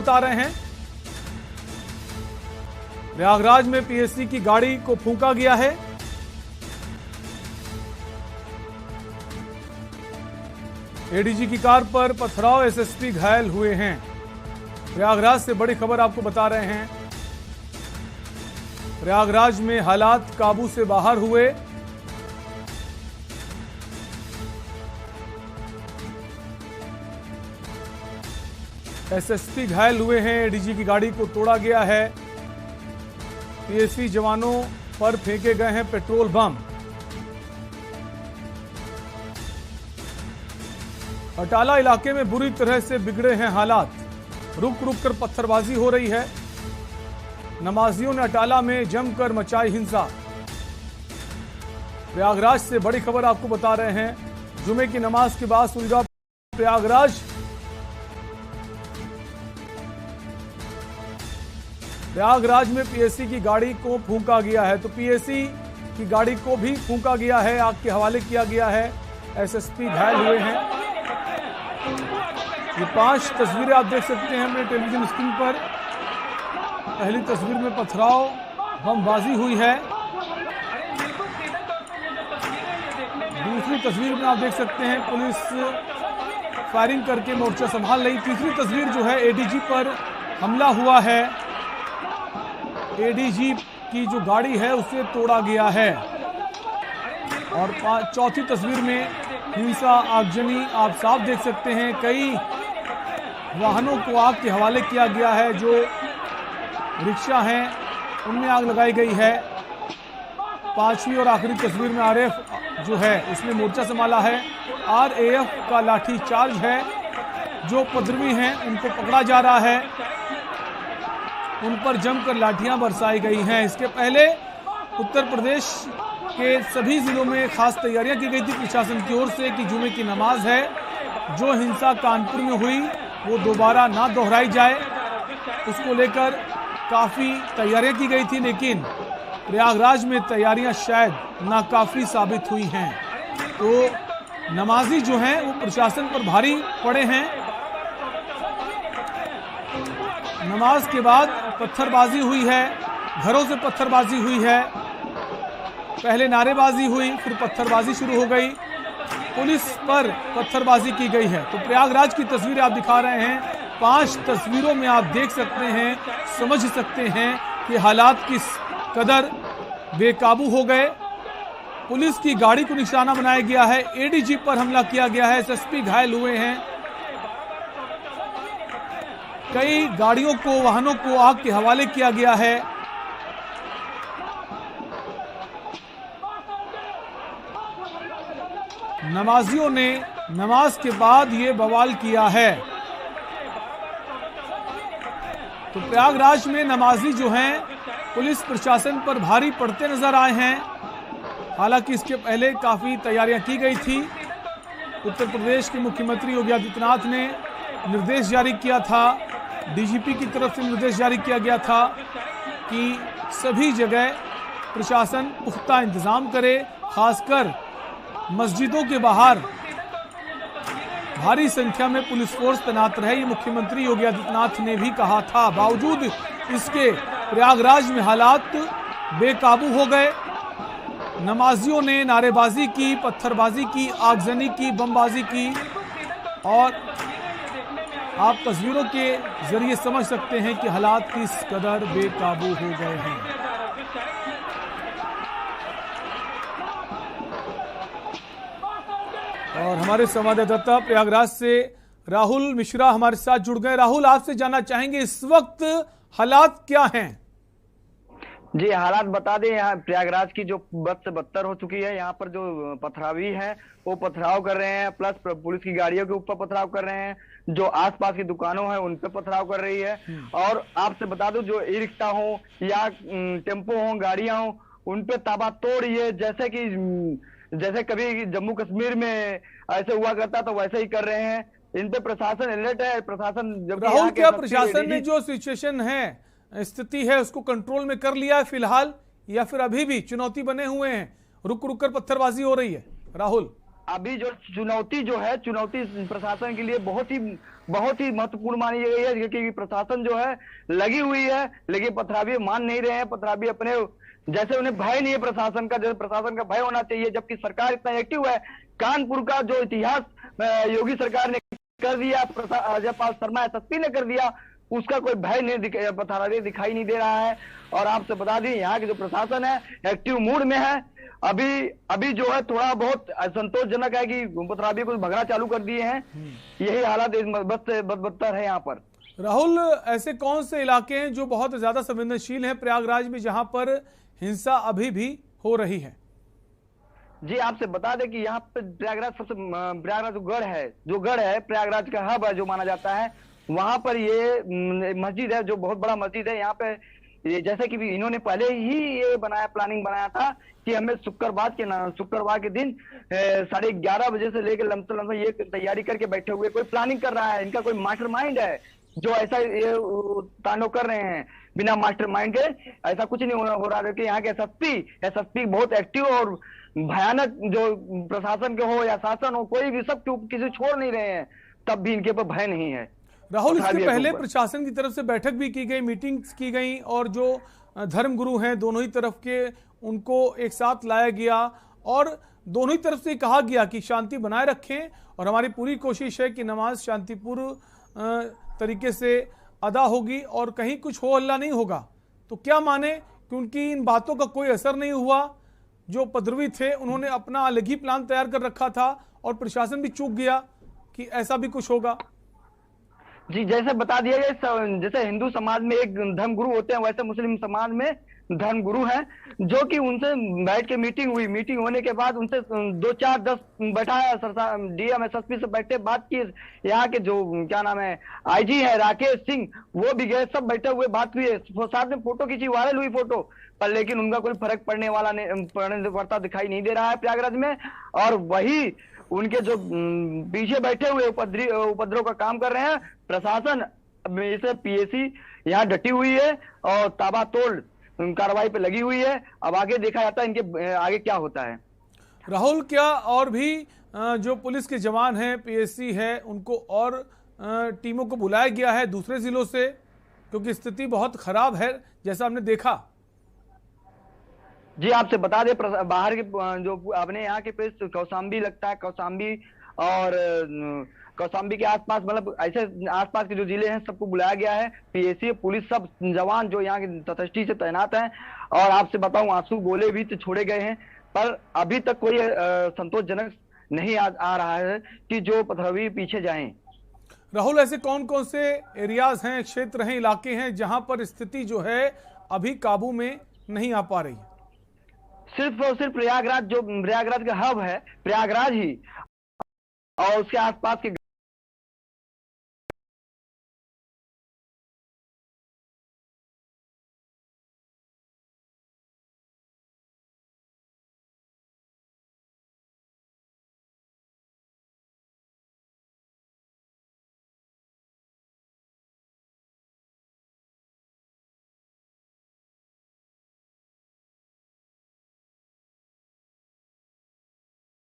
बता रहे हैं प्रयागराज में पीएससी की गाड़ी को फूंका गया है। एडीजी की कार पर पथराव, एसएसपी घायल हुए हैं। प्रयागराज से बड़ी खबर आपको बता रहे हैं। प्रयागराज में हालात काबू से बाहर हुए। एसएसपी घायल हुए हैं। एडीजी की गाड़ी को तोड़ा गया है। पीएससी जवानों पर फेंके गए हैं पेट्रोल बम। अटाला इलाके में बुरी तरह से बिगड़े हैं हालात। रुक रुक कर पत्थरबाजी हो रही है। नमाजियों ने अटाला में जमकर मचाई हिंसा। प्रयागराज से बड़ी खबर आपको बता रहे हैं। जुमे की नमाज के बाद सुलझा प्रयागराज। प्रयागराज में पीएससी की गाड़ी को फूंका गया है, तो पीएससी की गाड़ी को भी फूंका गया है, आग के हवाले किया गया है। एसएसपी घायल हुए हैं। ये 5 तस्वीरें आप देख सकते हैं अपने टेलीविजन स्क्रीन पर। पहली तस्वीर में पथराव, बमबाजी हुई है। दूसरी तस्वीर में आप देख सकते हैं पुलिस फायरिंग करके मोर्चा संभाल रही। तीसरी तस्वीर जो है एडीजी पर हमला हुआ है। एडीजी की जो गाड़ी है उसे तोड़ा गया है। और चौथी तस्वीर में हिंसा, आगजनी आप साफ देख सकते हैं। कई वाहनों को आग के हवाले किया गया है। जो रिक्शा हैं उनमें आग लगाई गई है। पांचवी और आखिरी तस्वीर में आरएएफ जो है उसने मोर्चा संभाला है। आरएएफ का लाठी चार्ज है। जो उपद्रवी हैं उनको पकड़ा जा रहा है। उन पर जमकर लाठियां बरसाई गई हैं। इसके पहले उत्तर प्रदेश के सभी जिलों में खास तैयारियां की गई थी प्रशासन की ओर से कि जुमे की नमाज है। जो हिंसा कानपुर में हुई वो दोबारा ना दोहराई जाए, उसको लेकर काफी तैयारियां की गई थी। लेकिन प्रयागराज में तैयारियां शायद नाकाफी साबित हुई हैं। तो नमाजी जो हैं वो प्रशासन पर भारी पड़े हैं। नमाज के बाद पत्थरबाजी हुई है। घरों से पत्थरबाजी हुई है। पहले नारेबाजी हुई, फिर पत्थरबाजी शुरू हो गई। पुलिस पर पत्थरबाजी की गई है। तो प्रयागराज की तस्वीरें आप दिखा रहे हैं। 5 तस्वीरों में आप देख सकते हैं, समझ सकते हैं कि हालात किस कदर बेकाबू हो गए। पुलिस की गाड़ी को निशाना बनाया गया है। एडीजी पर हमला किया गया है। एसएसपी घायल हुए हैं। कई गाड़ियों को, वाहनों को आग के हवाले किया गया है। नमाजियों ने नमाज के बाद ये बवाल किया है। तो प्रयागराज में नमाजी जो हैं पुलिस प्रशासन पर भारी पड़ते नजर आए हैं। हालांकि इसके पहले काफी तैयारियां की गई थी। उत्तर प्रदेश के मुख्यमंत्री योगी आदित्यनाथ ने निर्देश जारी किया था। डीजीपी की तरफ से निर्देश जारी किया गया था कि सभी जगह प्रशासन पुख्ता इंतजाम करे। खासकर मस्जिदों के बाहर भारी संख्या में पुलिस फोर्स तैनात रहे। ये मुख्यमंत्री योगी आदित्यनाथ ने भी कहा था। बावजूद इसके प्रयागराज में हालात बेकाबू हो गए। नमाजियों ने नारेबाजी की, पत्थरबाजी की, आगजनी की, बमबाजी की। और आप तस्वीरों के जरिए समझ सकते हैं कि हालात किस कदर बेकाबू हो गए हैं। और हमारे संवाददाता प्रयागराज से राहुल मिश्रा हमारे साथ जुड़ गए। राहुल, आपसे जानना चाहेंगे इस वक्त हालात क्या हैं? जी, हालात बता दें, यहाँ प्रयागराज की जो बद से बदतर हो चुकी है। यहाँ पर जो पथरावी हैं वो पथराव कर रहे हैं, प्लस पुलिस की गाड़ियों के ऊपर पथराव कर रहे हैं। जो आसपास की दुकानों हैं उन पे पथराव कर रही है। और आपसे बता दूं, जो ई रिक्शा हो या टेम्पो हो, गाड़ियां हो, उन पे ताबड़तोड़ ये जैसे कभी जम्मू कश्मीर में ऐसे हुआ करता तो वैसे ही कर रहे हैं। इन पे प्रशासन अलर्ट है। प्रशासन राहुल, क्या प्रशासन ने जो सिचुएशन है, स्थिति है, उसको कंट्रोल में कर लिया है फिलहाल, या फिर अभी भी चुनौती बने हुए हैं, रुक रुक कर पत्थरबाजी हो रही है? राहुल, अभी जो चुनौती प्रशासन के लिए बहुत ही महत्वपूर्ण मानी गई है, क्योंकि प्रशासन जो है लगी हुई है, लेकिन पथरावी मान नहीं रहे हैं। पथरावी अपने जैसे उन्हें भय नहीं है प्रशासन का, जैसे प्रशासन का भय होना चाहिए, जबकि सरकार इतना एक्टिव है। कानपुर का जो इतिहास योगी सरकार ने कर दिया, अजयपाल शर्मा एसएसपी ने कर दिया, उसका कोई भय नहीं पथरावी दिखाई नहीं दे रहा है। और आपसे बता दें, यहाँ के जो प्रशासन है एक्टिव मूड में है। अभी जो है थोड़ा बहुत असंतोषजनक है कि पथरावी को भगना चालू कर दिए हैं। यही हालात बदतर है यहाँ पर। राहुल, ऐसे कौन से इलाके हैं जो बहुत ज्यादा संवेदनशील हैं प्रयागराज में, जहां पर हिंसा अभी भी हो रही है? जी आपसे बता दें कि यहाँ पे प्रयागराज प्रयागराज जो गढ़ है प्रयागराज का हब है जो माना जाता है, वहां पर ये मस्जिद है जो बहुत बड़ा मस्जिद है। यहाँ पे जैसे कि इन्होंने पहले ही ये प्लानिंग बनाया था कि हमें शुक्रवार के दिन 11:30 बजे से लेकर लमसम ये तैयारी करके बैठे हुए, कोई प्लानिंग कर रहा है, इनका कोई मास्टरमाइंड है जो ऐसा ये तांडव कर रहे हैं। बिना मास्टरमाइंड के ऐसा कुछ नहीं हो रहा है कि यहाँ के एसएसपी बहुत एक्टिव और भयानक, जो प्रशासन के हो या शासन हो, कोई भी सब किसी छोड़ नहीं रहे हैं, तब भी इनके ऊपर भय नहीं है। राहुल, इसके पहले प्रशासन की तरफ से बैठक भी की गई, मीटिंग्स की गई, और जो धर्मगुरु हैं दोनों ही तरफ के, उनको एक साथ लाया गया और दोनों ही तरफ से कहा गया कि शांति बनाए रखें और हमारी पूरी कोशिश है कि नमाज शांतिपूर्ण तरीके से अदा होगी और कहीं कुछ हो हल्ला नहीं होगा। तो क्या माने कि उनकी इन बातों का कोई असर नहीं हुआ? जो उपद्रवी थे उन्होंने अपना अलग ही प्लान तैयार कर रखा था और प्रशासन भी चूक गया कि ऐसा भी कुछ होगा। जी जैसे बता दिया गया, जैसे हिंदू समाज में एक धर्मगुरु होते हैं, वैसे मुस्लिम समाज में धर्मगुरु हैं, जो कि उनसे बैठ के मीटिंग हुई। मीटिंग होने के बाद उनसे 2 4 10 बैठाया, डीएम एसएसपी से बैठे, बात की। यहाँ के जो क्या नाम है आईजी है राकेश सिंह, वो भी गए, सब बैठे हुए बात हुई, साथ में फोटो खींची, वायरल हुई फोटो पर, लेकिन उनका कोई फर्क पड़ता दिखाई नहीं दे रहा है प्रयागराज में। और वही उनके जो पीछे बैठे हुए उपद्रव का काम कर रहे हैं, प्रशासन इसे पीएसी यहाँ डटी हुई है और ताबड़तोड़ कार्रवाई पे लगी हुई है। अब आगे देखा जाता है इनके आगे क्या होता है। राहुल, क्या और भी जो पुलिस के जवान हैं, पीएसी है, उनको और टीमों को बुलाया गया है दूसरे जिलों से, क्योंकि स्थिति बहुत खराब है जैसा हमने देखा? जी आपसे बता दें, बाहर के जो अपने यहाँ के प्रेस कौशाम्बी लगता है, कौशाम्बी और कौशाम्बी के आसपास, मतलब ऐसे आसपास के जो जिले हैं सबको बुलाया गया है। पीएसी पुलिस सब जवान जो यहाँ की तटस्थी से तैनात हैं। और आपसे बताऊं, आंसू गोले भी तो छोड़े गए हैं, पर अभी तक कोई संतोषजनक नहीं आ रहा है कि जो पथरावी पीछे जाएं। राहुल, ऐसे कौन कौन से एरियाज हैं, क्षेत्र हैं, इलाके हैं जहां पर स्थिति जो है अभी काबू में नहीं आ पा रही? सिर्फ और सिर्फ प्रयागराज का हब है, प्रयागराज ही और उसके आसपास के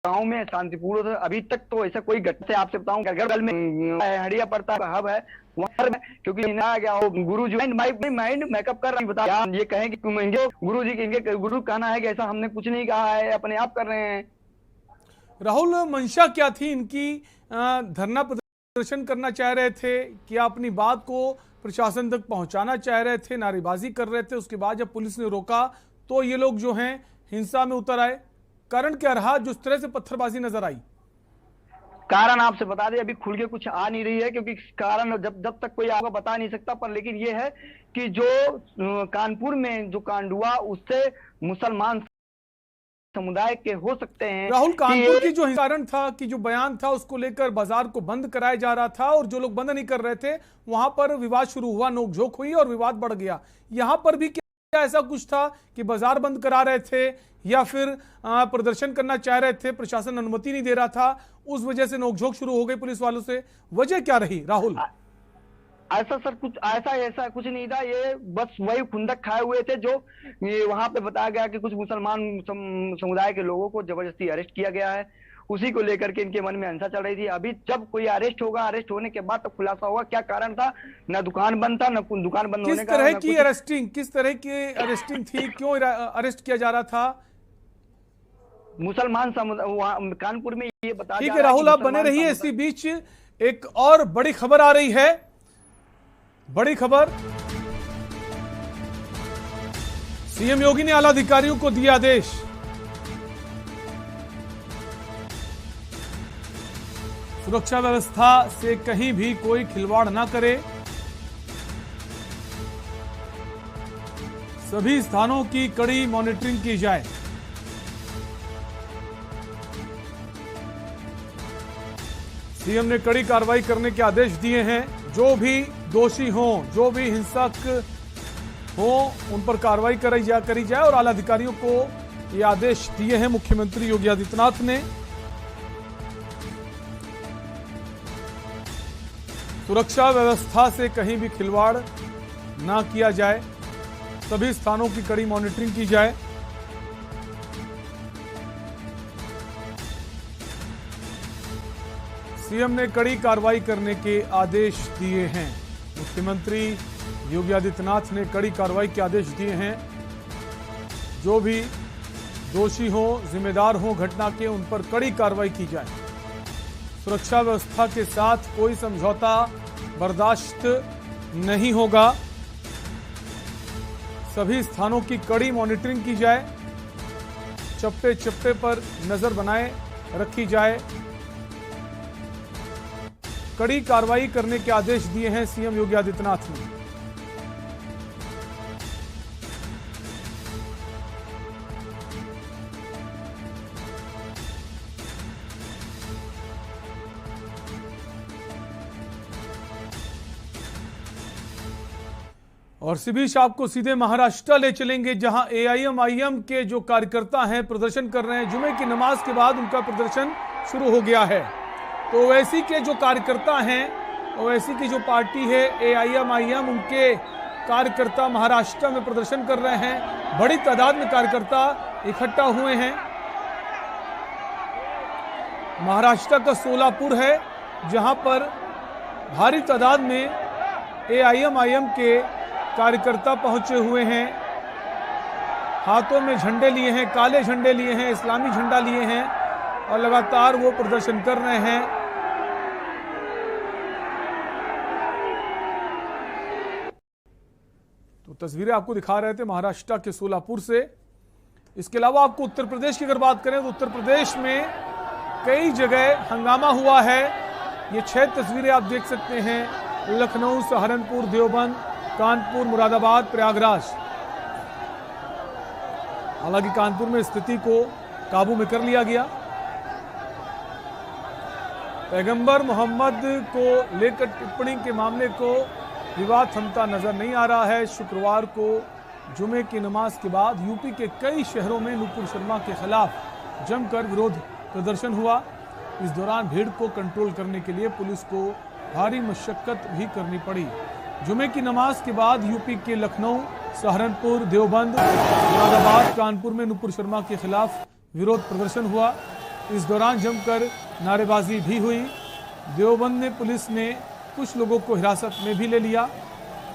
गांव में शांतिपूर्ण, अभी तक तो ऐसा कोई घटना से आपसे बताऊं, गढ़गल में हड़िया पड़ता हब है वहां पर, क्योंकि ना क्या हो गुरु जी माइंड मेकअप कर रहा है, बता ये कहें कि गुरु जी इनके गुरु कहना है कि ऐसा हमने कुछ नहीं कहा है, अपने आप कर रहे हैं। राहुल, मंशा क्या थी इनकी? धरना प्रदर्शन करना चाह रहे थे कि अपनी बात को प्रशासन तक पहुंचाना चाह रहे थे, नारेबाजी कर रहे थे, उसके बाद जब पुलिस ने रोका तो ये लोग जो हैं हिंसा में उतर आए? कारण क्या रहा जो इस तरह से पत्थरबाजी नजर आई? कारण आपसे बता दें, अभी खुल के कुछ आ नहीं रही है, क्योंकि कारण जब तक कोई आपको बता नहीं सकता, पर लेकिन ये है कि जो कानपुर में जो कांड हुआ उससे मुसलमान समुदाय के हो सकते हैं। राहुल, कानपुर की जो कारण था कि जो बयान था उसको लेकर बाजार को बंद कराया जा रहा था और जो लोग बंद नहीं कर रहे थे वहां पर विवाद शुरू हुआ, नोकझोंक हुई और विवाद बढ़ गया। यहां पर भी क्या ऐसा कुछ था कि बाजार बंद करा रहे थे या फिर प्रदर्शन करना चाह रहे थे, प्रशासन अनुमति नहीं दे रहा था, उस वजह से नोकझोंक शुरू हो गई पुलिस वालों से? वजह क्या रही राहुल? ऐसा सर कुछ ऐसा कुछ नहीं था, ये बस वही खुंदक खाए हुए थे जो वहां पे बताया गया कि कुछ मुसलमान समुदाय के लोगों को जबरदस्ती अरेस्ट किया गया है। उसी को लेकर के इनके मन में हिंसा चल रही थी। अभी जब कोई अरेस्ट होगा, अरेस्ट होने के बाद तब खुलासा होगा क्या कारण था। न दुकान बंद था, न दुकान बंद होने का। किस तरह की अरेस्टिंग थी, क्यों अरेस्ट किया जा रहा था? मुसलमान समुदाय कानपुर में ये बताया। ठीक है राहुल, आप बने रहिए। इसी बीच एक और बड़ी खबर आ रही है। बड़ी खबर, सीएम योगी ने आला अधिकारियों को दिया आदेश। सुरक्षा व्यवस्था से कहीं भी कोई खिलवाड़ ना करे, सभी स्थानों की कड़ी मॉनिटरिंग की जाए। सीएम ने कड़ी कार्रवाई करने के आदेश दिए हैं। जो भी दोषी हों, जो भी हिंसक हो, उन पर कार्रवाई करी जाए और आला अधिकारियों को ये आदेश दिए हैं मुख्यमंत्री योगी आदित्यनाथ ने। सुरक्षा व्यवस्था से कहीं भी खिलवाड़ ना किया जाए, सभी स्थानों की कड़ी मॉनिटरिंग की जाए। सीएम ने कड़ी कार्रवाई करने के आदेश दिए हैं। मुख्यमंत्री योगी आदित्यनाथ ने कड़ी कार्रवाई के आदेश दिए हैं। जो भी दोषी हो, जिम्मेदार हो घटना के, उन पर कड़ी कार्रवाई की जाए। सुरक्षा व्यवस्था के साथ कोई समझौता बर्दाश्त नहीं होगा। सभी स्थानों की कड़ी मॉनिटरिंग की जाए, चप्पे चप्पे पर नजर बनाए रखी जाए। कड़ी कार्रवाई करने के आदेश दिए हैं सीएम योगी आदित्यनाथ ने। और इसी बीच आपको सीधे महाराष्ट्र ले चलेंगे, जहां एआईएमआईएम के जो कार्यकर्ता हैं प्रदर्शन कर रहे हैं। जुमे की नमाज के बाद उनका प्रदर्शन शुरू हो गया है। तो ओवैसी के जो कार्यकर्ता हैं, ओवैसी की जो पार्टी है एआईएमआईएम, उनके कार्यकर्ता महाराष्ट्र में प्रदर्शन कर रहे हैं। बड़ी तादाद में कार्यकर्ता इकट्ठा हुए हैं। महाराष्ट्र का सोलापुर है, जहां पर भारी तादाद में एआईएमआईएम के कार्यकर्ता पहुंचे हुए हैं। हाथों में झंडे लिए हैं, काले झंडे लिए हैं, इस्लामी झंडा लिए हैं और लगातार वो प्रदर्शन कर रहे हैं। तो तस्वीरें आपको दिखा रहे थे महाराष्ट्र के सोलापुर से। इसके अलावा आपको उत्तर प्रदेश की अगर बात करें तो उत्तर प्रदेश में कई जगह हंगामा हुआ है। ये 6 तस्वीरें आप देख सकते हैं। लखनऊ, सहारनपुर, देवबंद, कानपुर, मुरादाबाद, प्रयागराज। हालांकि कानपुर में स्थिति को काबू में कर लिया गया। पैगंबर मोहम्मद को लेकर टिप्पणी के मामले को विवाद थमता नजर नहीं आ रहा है। शुक्रवार को जुमे की नमाज के बाद यूपी के कई शहरों में नुपुर शर्मा के खिलाफ जमकर विरोध प्रदर्शन हुआ। इस दौरान भीड़ को कंट्रोल करने के लिए पुलिस को भारी मशक्कत भी करनी पड़ी। जुमे की नमाज के बाद यूपी के लखनऊ, सहारनपुर, देवबंद, मुरादाबाद, कानपुर में नुपुर शर्मा के खिलाफ विरोध प्रदर्शन हुआ। इस दौरान जमकर नारेबाजी भी हुई। देवबंद में पुलिस ने कुछ लोगों को हिरासत में भी ले लिया।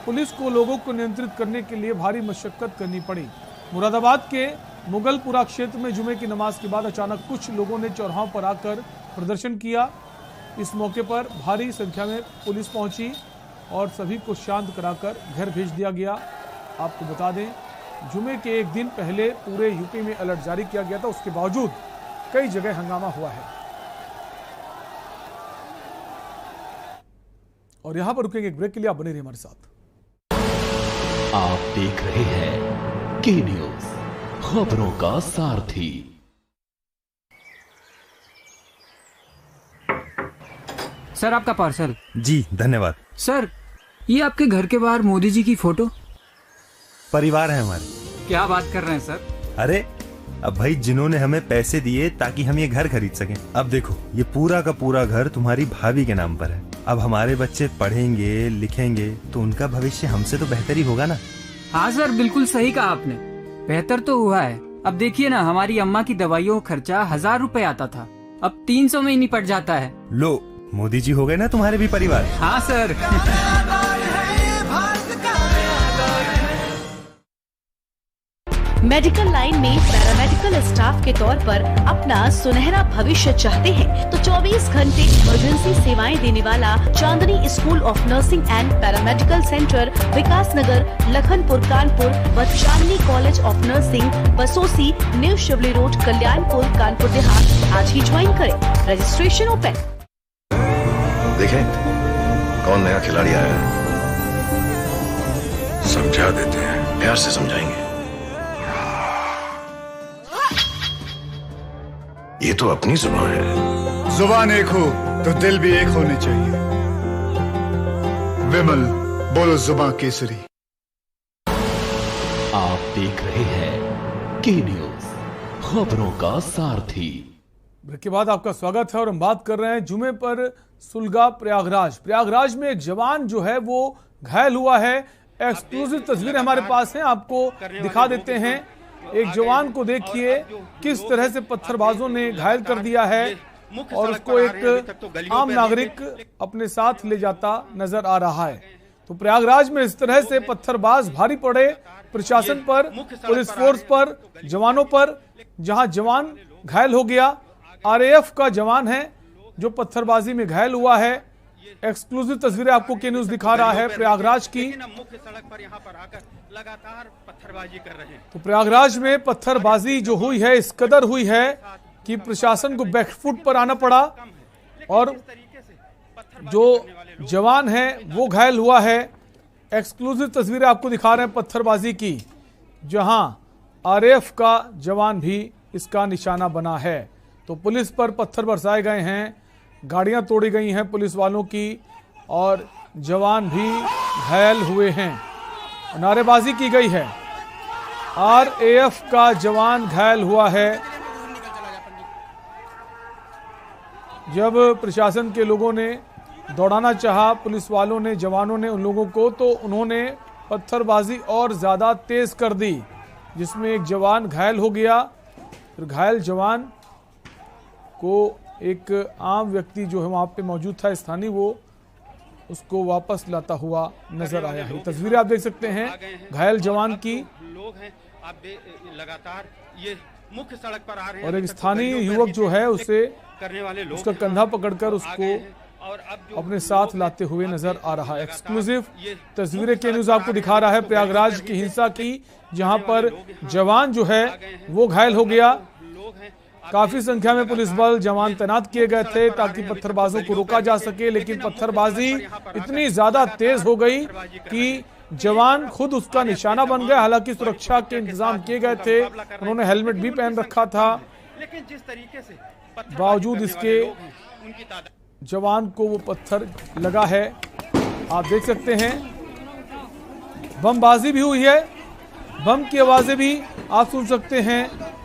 पुलिस को लोगों को नियंत्रित करने के लिए भारी मशक्कत करनी पड़ी। मुरादाबाद के मुगलपुरा क्षेत्र में जुमे की नमाज के बाद अचानक कुछ लोगों ने चौराहों पर आकर प्रदर्शन किया। इस मौके पर भारी संख्या में पुलिस पहुंची और सभी को शांत कराकर घर भेज दिया गया। आपको बता दें, जुमे के एक दिन पहले पूरे यूपी में अलर्ट जारी किया गया था। उसके बावजूद कई जगह हंगामा हुआ है। और यहां पर रुकेंगे एक ब्रेक के लिए, आप बने रहिए हमारे साथ। आप देख रहे हैं के न्यूज, खबरों का सारथी। सर, आपका पार्सल। जी धन्यवाद। सर, ये आपके घर के बाहर मोदी जी की फोटो। परिवार है हमारे। क्या बात कर रहे हैं सर? अरे अब भाई, जिन्होंने हमें पैसे दिए ताकि हम ये घर खरीद सकें, अब देखो ये पूरा का पूरा घर तुम्हारी भाभी के नाम पर है। अब हमारे बच्चे पढ़ेंगे लिखेंगे तो उनका भविष्य हमसे तो बेहतर ही होगा ना। हाँ सर, बिल्कुल सही कहा आपने। बेहतर तो हुआ है। अब देखिए ना, हमारी अम्मा की दवाइयों का खर्चा 1000 रुपए आता था, अब 300 में ही निपट जाता है। लो, मोदी जी हो गए ना तुम्हारे भी परिवार। हाँ सर। मेडिकल लाइन में पैरामेडिकल स्टाफ के तौर पर अपना सुनहरा भविष्य चाहते हैं तो 24 घंटे इमरजेंसी सेवाएं देने वाला Chandni school of nursing and paramedical centre, Vikas Nagar, Lakhanpur, Kanpur व Chandni college of nursing, Basosi, new Shivli road, Kalyanpur, Kanpur Dehat आज ही ज्वाइन करें। Registration open. देखें कौन नया खिलाड़ी आया है, समझा देते हैं, प्यार से समझाएंगे। ये तो अपनी जुबान है। जुबान एक हो तो दिल भी एक होने चाहिए। विमल, बोलो जुबान केसरी। आप देख रहे हैं के न्यूज, खबरों का सारथी। ब्रेक के बाद आपका स्वागत है और हम बात कर रहे हैं जुमे पर सुलगा प्रयागराज में एक जवान जो है वो घायल हुआ है। एक्सक्लूसिव तस्वीरें हमारे पास हैं, आपको दिखा देते हैं। एक जवान को देखिए किस तरह से पत्थरबाजों ने घायल कर दिया है और उसको एक आम नागरिक अपने साथ ले जाता नजर आ रहा है। तो प्रयागराज में इस तरह से पत्थरबाज भारी पड़े प्रशासन पर, पुलिस फोर्स पर, जवानों पर। जहां जवान घायल हो गया, आरएएफ का जवान है जो पत्थरबाजी में घायल हुआ है। एक्सक्लूसिव तस्वीरें आपको के न्यूज दिखा रहा है प्रयागराज की। मुख्य सड़क पर यहाँ पर आकर लगातार पत्थरबाजी कर रहे हैं। तो प्रयागराज में पत्थरबाजी जो हुई है इस कदर हुई है कि प्रशासन को बैकफुट पर आना पड़ा और जो जवान है वो घायल हुआ है। एक्सक्लूसिव तस्वीरें आपको दिखा रहे हैं पत्थरबाजी की, जहां आरएएफ का जवान भी इसका निशाना बना है। तो पुलिस पर पत्थर बरसाए गए हैं, गाड़ियां तोड़ी गई हैं पुलिस वालों की और जवान भी घायल हुए हैं। नारेबाजी की गई है। आरएएफ का जवान घायल हुआ है। जब प्रशासन के लोगों ने दौड़ाना चाहा, पुलिस वालों ने, जवानों ने उन लोगों को, तो उन्होंने पत्थरबाजी और ज्यादा तेज कर दी, जिसमें एक जवान घायल हो गया। फिर घायल जवान को एक आम व्यक्ति जो है वहां पे मौजूद था, स्थानीय, वो उसको वापस लाता हुआ नजर आया है। तस्वीरें आप देख सकते हैं घायल जवान की। लोग हैं, आप लगातार ये मुख्य सड़क पर आ रहे हैं और एक स्थानीय युवक जो है उसे करने वाले लोग उसका कंधा पकड़कर उसको अपने साथ लाते हुए नजर आ रहा है। एक्सक्लूसिव तस्वीरें के न्यूज आपको दिखा रहा है प्रयागराज की हिंसा की, जहां पर जवान जो है वो घायल हो गया। काफी संख्या में पुलिस बल, जवान तैनात किए गए थे ताकि पत्थरबाजों को रोका जा सके, लेकिन पत्थरबाजी इतनी ज्यादा तेज हो गई कि जवान खुद उसका निशाना बन गया। हालांकि सुरक्षा के इंतजाम किए गए थे, उन्होंने हेलमेट भी पहन रखा था, लेकिन जिस तरीके से बावजूद इसके जवान को वो पत्थर लगा है। आप देख सकते हैं बमबाजी भी हुई है, बम की आवाजें भी आप सुन सकते हैं,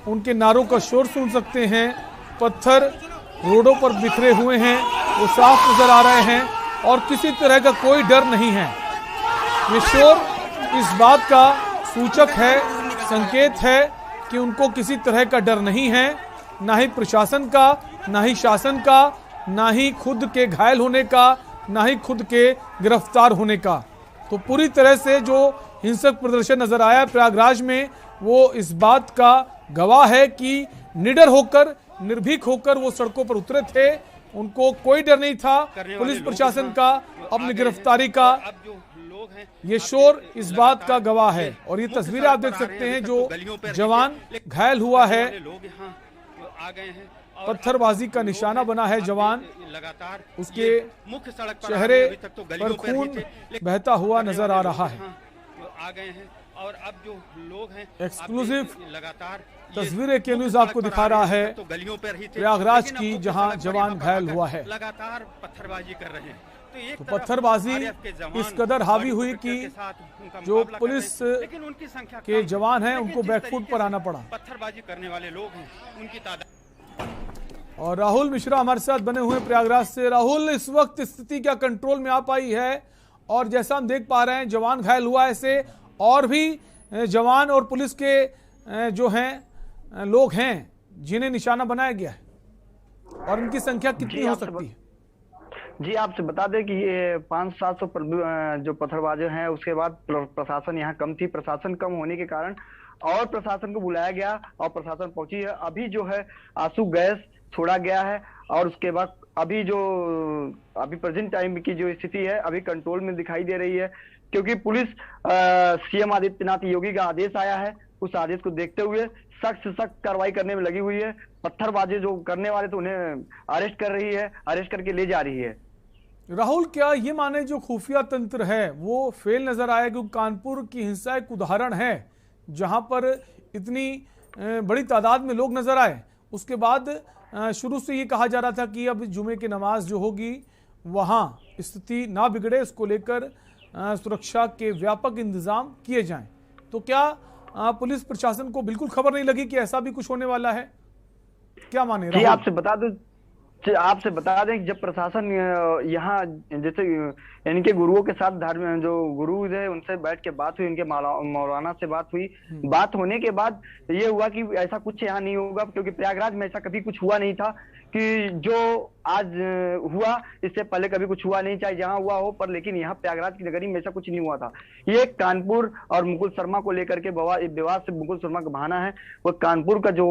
उनके नारों का शोर सुन सकते हैं। पत्थर रोडों पर बिखरे हुए हैं, वो साफ नजर आ रहे हैं और किसी तरह का कोई डर नहीं है। ये शोर इस बात का सूचक है, संकेत है कि उनको किसी तरह का डर नहीं है, ना ही प्रशासन का, ना ही शासन का, ना ही खुद के घायल होने का, ना ही खुद के गिरफ्तार होने का। तो पूरी तरह से जो हिंसक प्रदर्शन नजर आया प्रयागराज में, वो इस बात का गवाह है कि निडर होकर, निर्भीक होकर वो सड़कों पर उतरे थे। उनको कोई डर नहीं था पुलिस प्रशासन का, अपनी गिरफ्तारी का। ये शोर इस बात का गवाह है। और ये तस्वीरें आप देख सकते हैं, जो जवान घायल हुआ है, पत्थरबाजी का निशाना बना है जवान, उसके चेहरे पर खून बहता हुआ नजर आ रहा है। और अब जो लोग हैं, एक्सक्लूसिव तस्वीरें के न्यूज आपको दिखा रहा है प्रयागराज की, जहां जवान घायल हुआ है। लगातार पत्थरबाजी कर रहे हैं। तो पत्थरबाजी इस कदर हावी हुई कि जो पुलिस के जवान हैं उनको बैकफुट पर आना पड़ा। पत्थरबाजी करने वाले लोग हैं, उनकी तादाद। और राहुल मिश्रा हमारे साथ बने हुए प्रयागराज से। राहुल, इस वक्त स्थिति क्या कंट्रोल में आ पाई है? और जैसा हम देख पा रहे हैं जवान घायल हुआ, ऐसे और भी जवान और पुलिस के जो हैं लोग हैं जिन्हें निशाना बनाया गया है। और इनकी संख्या कितनी हो सकती है? जी आपसे बता दें कि ये 500-700 जो पत्थरबाज हैं, उसके बाद प्रशासन यहाँ कम थी। प्रशासन कम होने के कारण और प्रशासन को बुलाया गया और प्रशासन पहुंची है। अभी जो है आंसू गैस छोड़ा गया है और उसके बाद अभी प्रेजेंट टाइम की जो स्थिति है अभी कंट्रोल में दिखाई दे रही है, क्योंकि पुलिस सीएम आदित्यनाथ योगी का आदेश आया है। उस आदेश को देखते हुए सख्त से सख्त कार्रवाई करने में लगी हुई है। पत्थरबाजी जो करने वाले तो उन्हें अरेस्ट कर रही है, अरेस्ट करके ले जा रही है। राहुल, क्या ये माने जो खुफिया तंत्र है वो फेल नजर आया? क्योंकि कानपुर की हिंसा एक उदाहरण है जहां पर इतनी बड़ी तादाद में लोग नजर आए। उसके बाद शुरू से ये कहा जा रहा था कि अब जुमे की नमाज जो होगी वहां स्थिति ना बिगड़े, इसको लेकर सुरक्षा के व्यापक इंतजाम किए जाएं। तो क्या पुलिस प्रशासन को बिल्कुल खबर नहीं लगी कि ऐसा भी कुछ होने वाला है? क्या माने? जी आपसे बता दें जब प्रशासन यहाँ जैसे इनके गुरुओं के साथ धार्मिक जो गुरु है उनसे बैठ के बात हुई, उनके मौलाना से बात हुई। बात होने के बाद ये हुआ कि ऐसा कुछ यहाँ नहीं होगा, क्योंकि प्रयागराज में ऐसा कभी कुछ हुआ नहीं था कि जो आज हुआ इससे पहले कभी कुछ हुआ नहीं, चाहे जहां हुआ हो, पर लेकिन यहाँ प्रयागराज की नगरी में ऐसा कुछ नहीं हुआ था। ये कानपुर और मुकुल शर्मा को लेकर के विवाद से मुकुल शर्मा का बहाना है। वो कानपुर का जो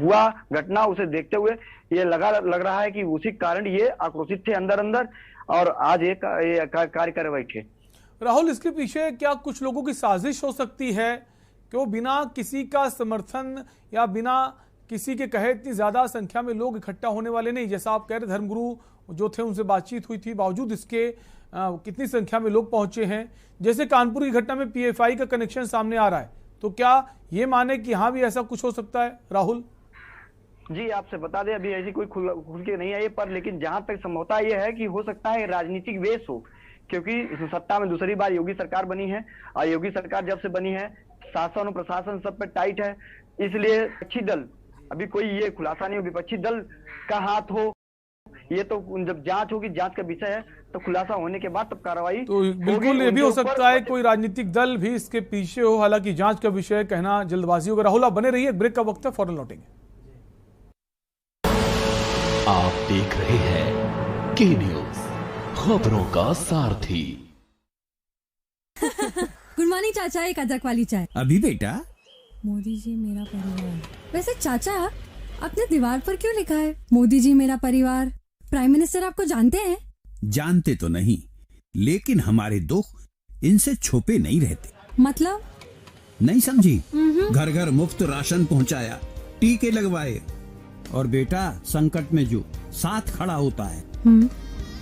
हुआ घटना उसे देखते हुए ये लग रहा है कि उसी कारण ये आक्रोशित थे अंदर और आज ये कार्य कर बैठे। राहुल, इसके पीछे क्या कुछ लोगों की साजिश हो सकती है कि वो बिना किसी का समर्थन या बिना किसी के कहे इतनी ज्यादा संख्या में लोग इकट्ठा होने वाले नहीं? जैसा आप कह रहे धर्मगुरु जो थे उनसे बातचीत हुई थी, बावजूद इसके कितनी संख्या में लोग पहुंचे हैं। जैसे कानपुर की घटना में पीएफआई का कनेक्शन सामने आ रहा है, तो क्या ये माने कि यहाँ भी ऐसा कुछ हो सकता है? राहुल जी आपसे बता दें अभी ऐसी कोई खुल के नहीं आई, पर लेकिन जहां तक संभवता ये है कि हो सकता है राजनीतिक वेश हो, क्योंकि सत्ता में दूसरी बार योगी सरकार बनी है और योगी सरकार जब से बनी है शासन और प्रशासन सब पे टाइट है। इसलिए विपक्षी दल, अभी कोई ये खुलासा नहीं हो विपक्षी दल का हाथ हो, ये तो जब जांच होगी, जांच का विषय है, तो खुलासा होने के बाद तब कार्रवाई। तो बिल्कुल ये भी हो सकता है कोई राजनीतिक दल भी इसके पीछे हो, हालांकि जांच का विषय कहना जल्दबाजी होगा। राहुल आप बने रहिए, ब्रेक का वक्त है, फौरन लौटेंगे। आप देख रहे हैं के न्यूज, खबरों का सारथी। गुड मॉर्निंग चाचा, एक अदरक वाली चाय। अभी बेटा। मोदी जी मेरा परिवार। वैसे चाचा आपने दीवार पर क्यों लिखा है मोदी जी मेरा परिवार? प्राइम मिनिस्टर आपको जानते हैं? जानते तो नहीं, लेकिन हमारे दुख इनसे छुपे नहीं रहते। मतलब? नहीं समझी? घर घर मुफ्त राशन पहुंचाया, टीके लगवाए, और बेटा संकट में जो साथ खड़ा होता है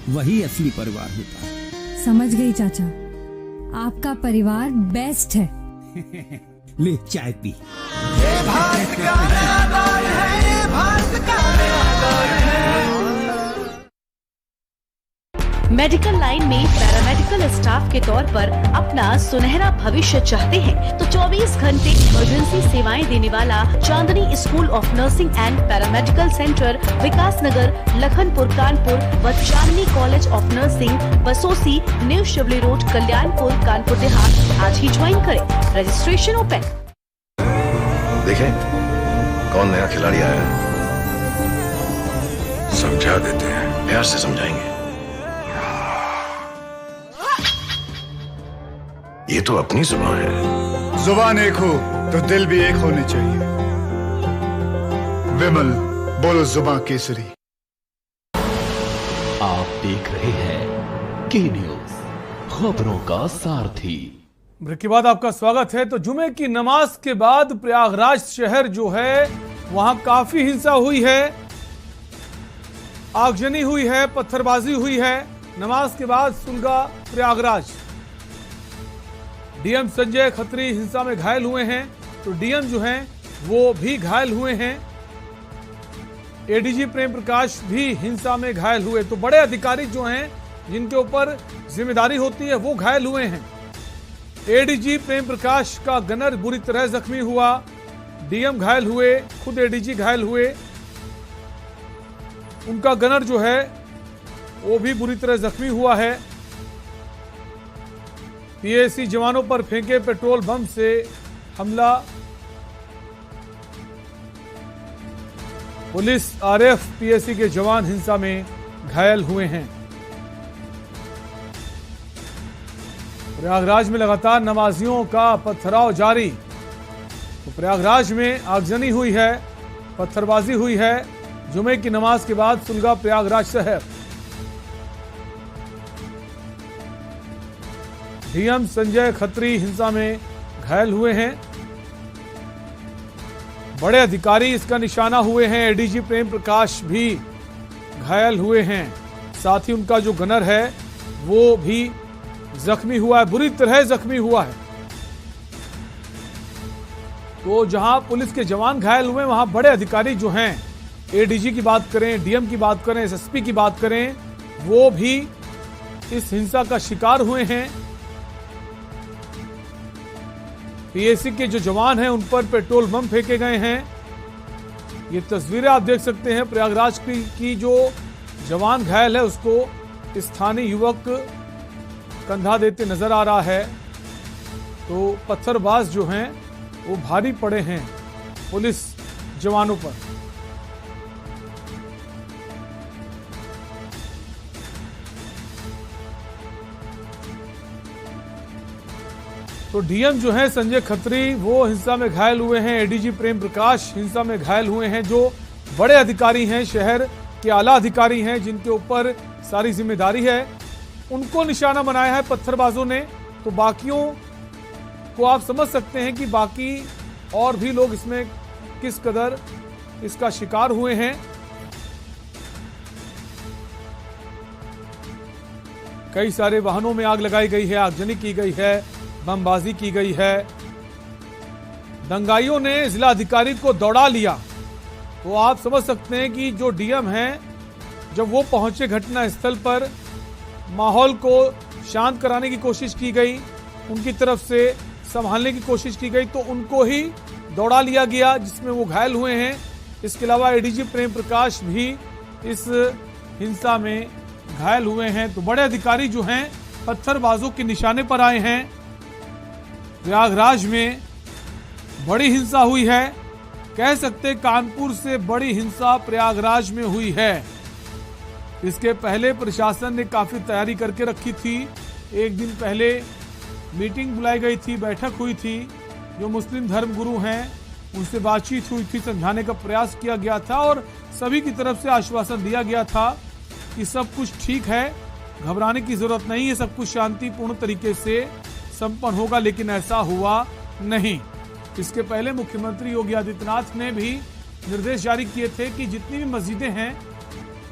वही असली परिवार होता है। समझ गई चाचा, आपका परिवार बेस्ट है। ले चाय पी। ये भारत का नया दौर है, ये भारत का नया दौर है। मेडिकल लाइन में पैरामेडिकल स्टाफ के तौर पर अपना सुनहरा भविष्य चाहते हैं तो 24 घंटे इमरजेंसी सेवाएं देने वाला Chandni school of nursing and paramedical centre Vikas Nagar, Lakhanpur Kanpur व Chandni college of nursing Basosi, new Shivli road, Kalyanpur, Kanpur Dehat आज ही ज्वाइन करें। Registration open. देखें कौन नया खिलाड़ी आया है, समझा देते हैं, प्यार से समझाएंगे। ये तो अपनी जुबान है। जुबान एक हो तो दिल भी एक होने चाहिए। विमल बोलो जुबान केसरी। आप देख रहे हैं के न्यूज, खबरों का सारथी। ब्रेक के बाद आपका स्वागत है। तो जुमे की नमाज के बाद प्रयागराज शहर जो है वहां काफी हिंसा हुई है, आगजनी हुई है, पत्थरबाजी हुई है। नमाज के बाद सुलगा प्रयागराज। डीएम संजय खत्री हिंसा में घायल हुए हैं, तो डीएम जो हैं वो भी घायल हुए हैं। एडीजी प्रेम प्रकाश भी हिंसा में घायल हुए। तो बड़े अधिकारी जो हैं जिनके ऊपर जिम्मेदारी होती है वो घायल हुए हैं। एडीजी प्रेम प्रकाश का गनर बुरी तरह जख्मी हुआ, डीएम घायल हुए, खुद एडीजी घायल हुए, उनका गनर जो है वो भी बुरी तरह जख्मी हुआ है। पीएसी जवानों पर फेंके पेट्रोल बम से हमला। पुलिस, आरएफ, पीएसी के जवान हिंसा में घायल हुए हैं। प्रयागराज में लगातार नमाजियों का पथराव जारी। तो प्रयागराज में आगजनी हुई है, पत्थरबाजी हुई है। जुमे की नमाज के बाद सुलगा प्रयागराज शहर। डीएम संजय खत्री हिंसा में घायल हुए हैं। बड़े अधिकारी इसका निशाना हुए हैं। एडीजी प्रेम प्रकाश भी घायल हुए हैं। साथ ही उनका जो गनर है वो भी जख्मी हुआ है, बुरी तरह जख्मी हुआ है। तो जहां पुलिस के जवान घायल हुए, वहां बड़े अधिकारी जो हैं, एडीजी की बात करें, डीएम की बात करें, एसएसपी की बात करें, वो भी इस हिंसा का शिकार हुए हैं। पीएसी के जो जवान हैं उन पर पेट्रोल बम फेंके गए हैं। ये तस्वीरें आप देख सकते हैं। प्रयागराज की जो जवान घायल है उसको स्थानीय युवक कंधा देते नजर आ रहा है। तो पत्थरबाज जो हैं वो भारी पड़े हैं पुलिस जवानों पर। तो डीएम जो है संजय खत्री वो हिंसा में घायल हुए हैं। एडीजी प्रेम प्रकाश हिंसा में घायल हुए हैं। जो बड़े अधिकारी हैं, शहर के आला अधिकारी हैं, जिनके ऊपर सारी जिम्मेदारी है, उनको निशाना बनाया है पत्थरबाजों ने। तो बाकियों को आप समझ सकते हैं कि बाकी और भी लोग इसमें किस कदर इसका शिकार हुए हैं। कई सारे वाहनों में आग लगाई गई है, आगजनी की गई है, बमबाजी की गई है। दंगाइयों ने जिला अधिकारी को दौड़ा लिया। तो आप समझ सकते हैं कि जो डीएम हैं, जब वो पहुंचे घटना स्थल पर, माहौल को शांत कराने की कोशिश की गई, उनकी तरफ से संभालने की कोशिश की गई, तो उनको ही दौड़ा लिया गया, जिसमें वो घायल हुए हैं। इसके अलावा एडीजी प्रेम प्रकाश भी इस हिंसा में घायल हुए हैं। तो बड़े अधिकारी जो हैं पत्थरबाजों के निशाने पर आए हैं। प्रयागराज में बड़ी हिंसा हुई है। कह सकते कानपुर से बड़ी हिंसा प्रयागराज में हुई है। इसके पहले प्रशासन ने काफी तैयारी करके रखी थी। एक दिन पहले मीटिंग बुलाई गई थी, बैठक हुई थी। जो मुस्लिम धर्म गुरु हैं उनसे बातचीत हुई थी, समझाने का प्रयास किया गया था और सभी की तरफ से आश्वासन दिया गया था कि सब कुछ ठीक है, घबराने की जरूरत नहीं है, सब कुछ शांतिपूर्ण तरीके से संपन्न होगा। लेकिन ऐसा हुआ नहीं। इसके पहले मुख्यमंत्री योगी आदित्यनाथ ने भी निर्देश जारी किए थे कि जितनी भी मस्जिदें हैं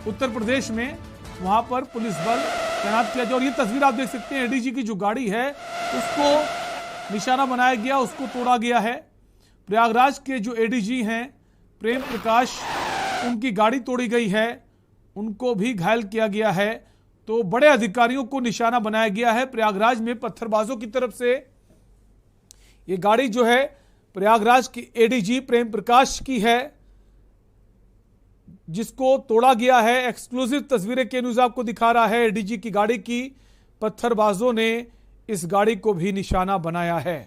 उत्तर प्रदेश में, वहां पर पुलिस बल तैनात किया जाए। और ये तस्वीर आप देख सकते हैं, एडीजी की जो गाड़ी है उसको निशाना बनाया गया, उसको तोड़ा गया है। प्रयागराज के जो एडीजी हैं प्रेम प्रकाश, उनकी गाड़ी तोड़ी गई है, उनको भी घायल किया गया है। तो बड़े अधिकारियों को निशाना बनाया गया है प्रयागराज में पत्थरबाजों की तरफ से। ये गाड़ी जो है प्रयागराज की एडीजी प्रेम प्रकाश की है, जिसको तोड़ा गया है। एक्सक्लूसिव तस्वीरें के न्यूज आपको दिखा रहा है एडीजी की गाड़ी की। पत्थरबाजों ने इस गाड़ी को भी निशाना बनाया है।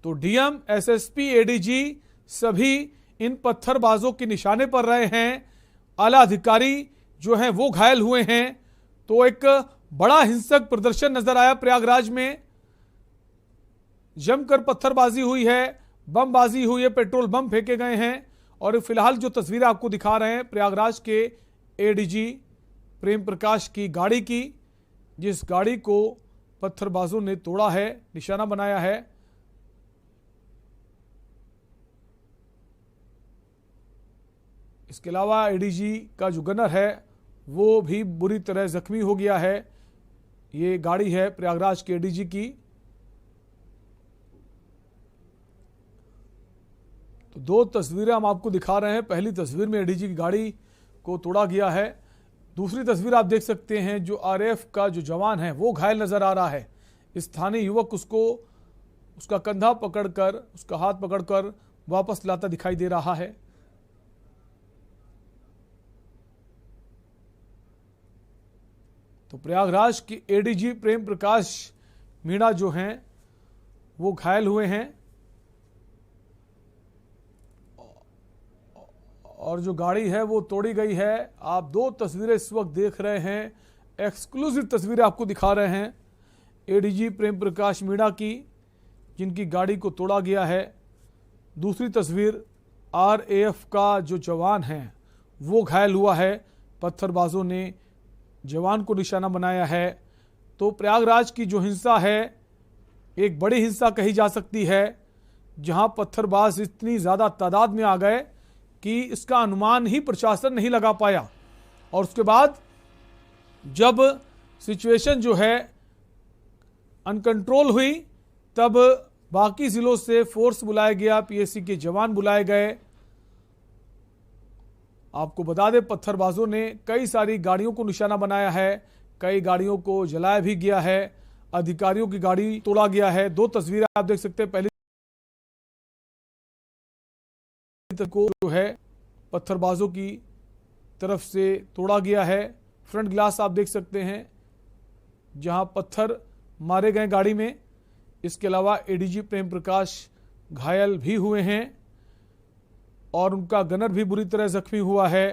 तो डीएम, एसएसपी, एडीजी सभी इन पत्थरबाजों के निशाने पर रहे हैं। आला अधिकारी जो हैं वो घायल हुए हैं। तो एक बड़ा हिंसक प्रदर्शन नजर आया प्रयागराज में। जमकर पत्थरबाजी हुई है, बमबाजी हुई है, पेट्रोल बम फेंके गए हैं। और फिलहाल जो तस्वीरें आपको दिखा रहे हैं प्रयागराज के एडीजी प्रेम प्रकाश की गाड़ी की, जिस गाड़ी को पत्थरबाजों ने तोड़ा है, निशाना बनाया है। इसके अलावा एडीजी का जो गनर है वो भी बुरी तरह जख्मी हो गया है। ये गाड़ी है प्रयागराज के एडीजी की। तो दो तस्वीरें हम आपको दिखा रहे हैं। पहली तस्वीर में एडीजी की गाड़ी को तोड़ा गया है। दूसरी तस्वीर आप देख सकते हैं, जो आरएफ का जो जवान है वो घायल नजर आ रहा है। स्थानीय युवक उसका कंधा पकड़कर, उसका हाथ पकड़कर वापस लाता दिखाई दे रहा है। तो प्रयागराज की एडीजी प्रेम प्रकाश मीणा जो हैं वो घायल हुए हैं। और जो गाड़ी है वो तोड़ी गई है। आप 2 तस्वीरें इस वक्त देख रहे हैं, एक्सक्लूसिव तस्वीरें आपको दिखा रहे हैं एडीजी प्रेम प्रकाश मीणा की, जिनकी गाड़ी को तोड़ा गया है। दूसरी तस्वीर आरएएफ का जो जवान है वो घायल हुआ है, पत्थरबाजों ने जवान को निशाना बनाया है। तो प्रयागराज की जो हिंसा है एक बड़ी हिंसा कही जा सकती है, जहां पत्थरबाज इतनी ज़्यादा तादाद में आ गए कि इसका अनुमान ही प्रशासन नहीं लगा पाया। और उसके बाद जब सिचुएशन जो है अनकंट्रोल हुई, तब बाकी ज़िलों से फोर्स बुलाया गया, पीएससी के जवान बुलाए गए। आपको बता दें, पत्थरबाजों ने कई सारी गाड़ियों को निशाना बनाया है, कई गाड़ियों को जलाया भी गया है, अधिकारियों की गाड़ी तोड़ा गया है। 2 तस्वीरें आप देख सकते हैं। पहली को जो है पत्थरबाजों की तरफ से तोड़ा गया है। फ्रंट ग्लास आप देख सकते हैं जहां पत्थर मारे गए गाड़ी में। इसके अलावा एडीजी प्रेम प्रकाश घायल भी हुए हैं और उनका गनर भी बुरी तरह जख्मी हुआ है।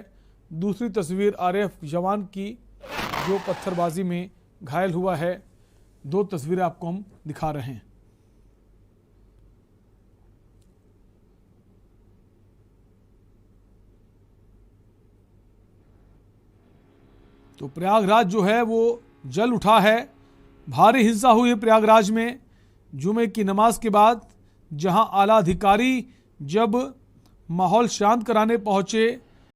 दूसरी तस्वीर आरएएफ जवान की जो पत्थरबाजी में घायल हुआ है। 2 तस्वीरें आपको हम दिखा रहे हैं। तो प्रयागराज जो है वो जल उठा है। भारी हिंसा हुई है प्रयागराज में जुमे की नमाज के बाद, जहां आला अधिकारी जब माहौल शांत कराने पहुंचे